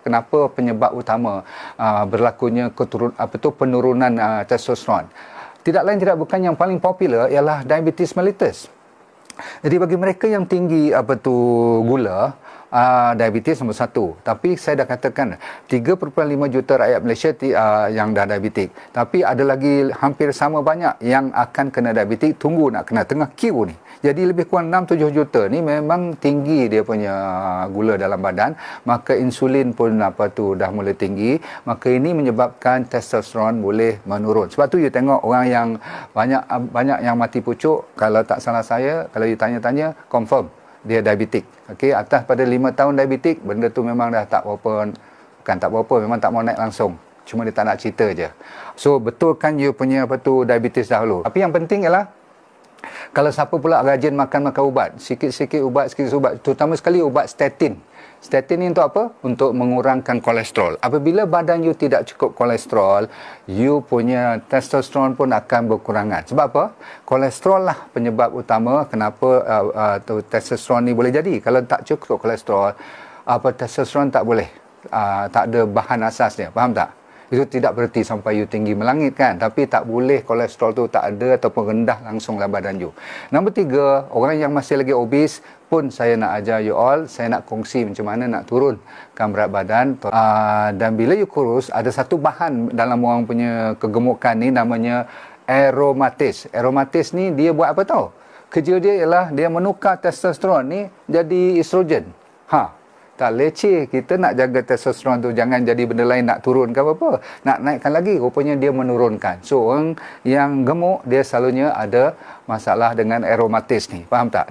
kenapa penyebab utama berlakunya penurunan testosteron. Tidak lain tidak bukan, yang paling popular ialah diabetes mellitus. Jadi bagi mereka yang tinggi gula, diabetes nombor satu. Tapi saya dah katakan 3.5 juta rakyat Malaysia yang dah diabetik. Tapi ada lagi hampir sama banyak yang akan kena diabetik, tunggu nak kena, tengah queue ni. Jadi lebih kurang 6-7 juta ni memang tinggi dia punya gula dalam badan, maka insulin pun dah mulai tinggi, maka ini menyebabkan testosteron boleh menurun. Sebab tu you tengok orang yang banyak yang mati pucuk, kalau tak salah saya, kalau you tanya-tanya, confirm dia diabetik. Okey, atas pada 5 tahun diabetik, benda tu memang dah tak berapa, bukan tak berapa, memang tak mau naik langsung. Cuma dia tak nak cerita je. So, betulkan you punya diabetes dahulu. Tapi yang penting ialah, kalau siapa pula rajin makan ubat, sikit-sikit ubat, terutama sekali ubat statin. Statin ni untuk apa? Untuk mengurangkan kolesterol. Apabila badan you tidak cukup kolesterol, you punya testosteron pun akan berkurangan. Sebab apa? Kolesterol lah penyebab utama kenapa testosteron ni boleh jadi. Kalau tak cukup kolesterol, testosteron tak boleh. Tak ada bahan asasnya. Faham tak? Itu tidak berarti sampai you tinggi melangit kan, tapi tak boleh kolesterol tu tak ada ataupun rendah langsung dalam badan you. Nombor 3, orang yang masih lagi obes pun saya nak ajar you all, saya nak kongsi macam mana nak turunkan berat badan. Dan bila you kurus, ada satu bahan dalam orang punya kegemukan ni namanya aromatis. Aromatis ni dia buat apa tau? Kerja dia ialah dia menukar testosteron ni jadi estrogen. Tak leceh, kita nak jaga testosteron tu, jangan jadi benda lain nak turun ke apa-apa. Nak naikkan lagi, rupanya dia menurunkan. So, orang yang gemuk, dia selalunya ada masalah dengan aromatis ni. Faham tak?